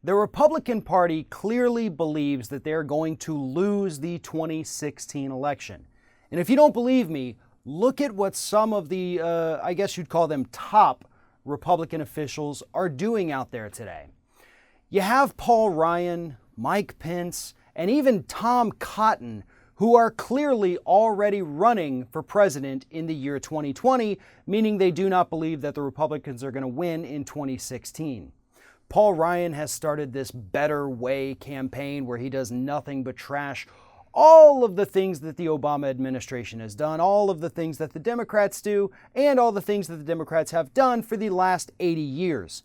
The Republican Party clearly believes that they're going to lose the 2016 election. And if you don't believe me, look at what some of the, I guess you'd call them top Republican officials are doing out there today. You have Paul Ryan, Mike Pence, and even Tom Cotton, who are clearly already running for president in the year 2020, meaning they do not believe that the Republicans are going to win in 2016. Paul Ryan has started this Better Way campaign where he does nothing but trash all of the things that the Obama administration has done, all of the things that the Democrats do, and all the things that the Democrats have done for the last 80 years.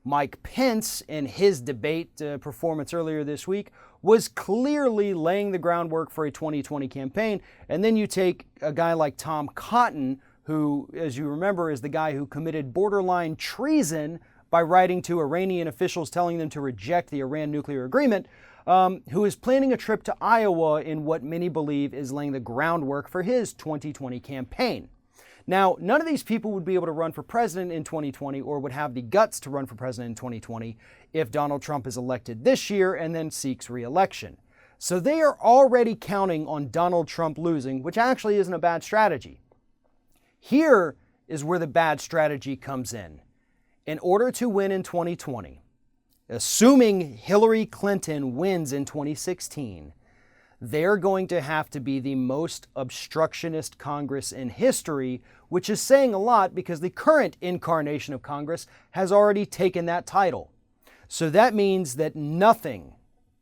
Mike Pence, in his debate performance earlier this week, was clearly laying the groundwork for a 2020 campaign. And then you take a guy like Tom Cotton, who, as you remember, is the guy who committed borderline treason by writing to Iranian officials telling them to reject the Iran nuclear agreement, who is planning a trip to Iowa in what many believe is laying the groundwork for his 2020 campaign. Now, none of these people would be able to run for president in 2020 or would have the guts to run for president in 2020 if Donald Trump is elected this year and then seeks re-election. So they are already counting on Donald Trump losing, which actually isn't a bad strategy. Here is where the bad strategy comes in. In order to win in 2020, assuming Hillary Clinton wins in 2016, they're going to have to be the most obstructionist Congress in history, which is saying a lot because the current incarnation of Congress has already taken that title. So that means that nothing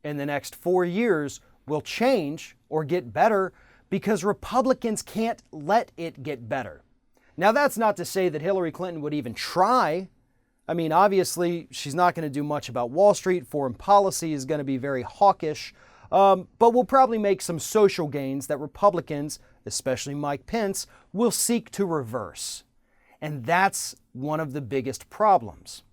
in the next 4 years will change or get better because Republicans can't let it get better. Now, that's not to say that Hillary Clinton would even try. I mean, obviously, she's not going to do much about Wall Street. Foreign policy is going to be very hawkish. But we'll probably make some social gains that Republicans, especially Mike Pence, will seek to reverse. And that's one of the biggest problems.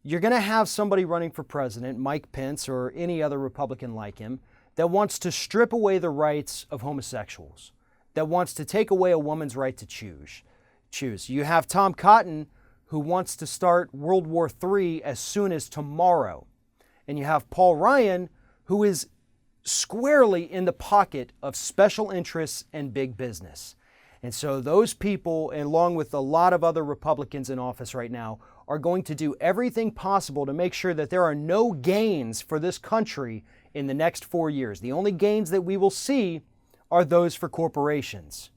You're going to have somebody running for president, Mike Pence or any other Republican like him, that wants to strip away the rights of homosexuals, that wants to take away a woman's right to choose. You have Tom Cotton, who wants to start World War III as soon as tomorrow. And you have Paul Ryan, who is squarely in the pocket of special interests and big business. And so those people, along with a lot of other Republicans in office right now, are going to do everything possible to make sure that there are no gains for this country in the next 4 years. The only gains that we will see are those for corporations.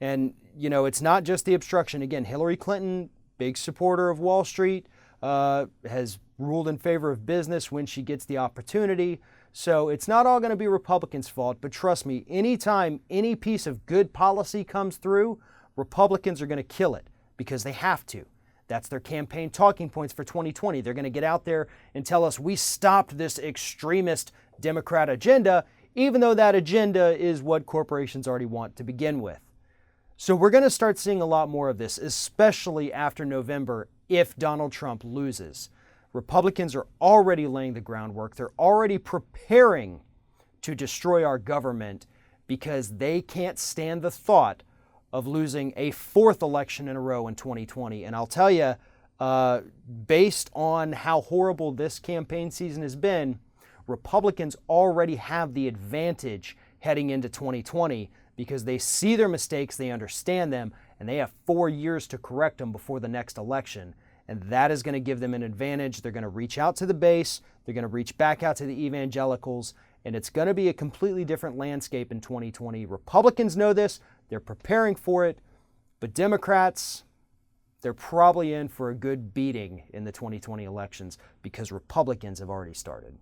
And, you know, it's not just the obstruction. Again, Hillary Clinton, big supporter of Wall Street, has ruled in favor of business when she gets the opportunity. So it's not all going to be Republicans' fault, but trust me, anytime any piece of good policy comes through, Republicans are going to kill it because they have to. That's their campaign talking points for 2020. They're going to get out there and tell us we stopped this extremist Democrat agenda, even though that agenda is what corporations already want to begin with. So we're going to start seeing a lot more of this, especially after November, if Donald Trump loses. Republicans are already laying the groundwork. They're already preparing to destroy our government because they can't stand the thought of losing a fourth election in a row in 2020. And I'll tell you, based on how horrible this campaign season has been, Republicans already have the advantage heading into 2020 because they see their mistakes, they understand them, and they have 4 years to correct them before the next election. And that is going to give them an advantage. They're going to reach out to the base. They're going to reach back out to the evangelicals. And it's going to be a completely different landscape in 2020. Republicans know this. They're preparing for it. But Democrats, they're probably in for a good beating in the 2020 elections because Republicans have already started.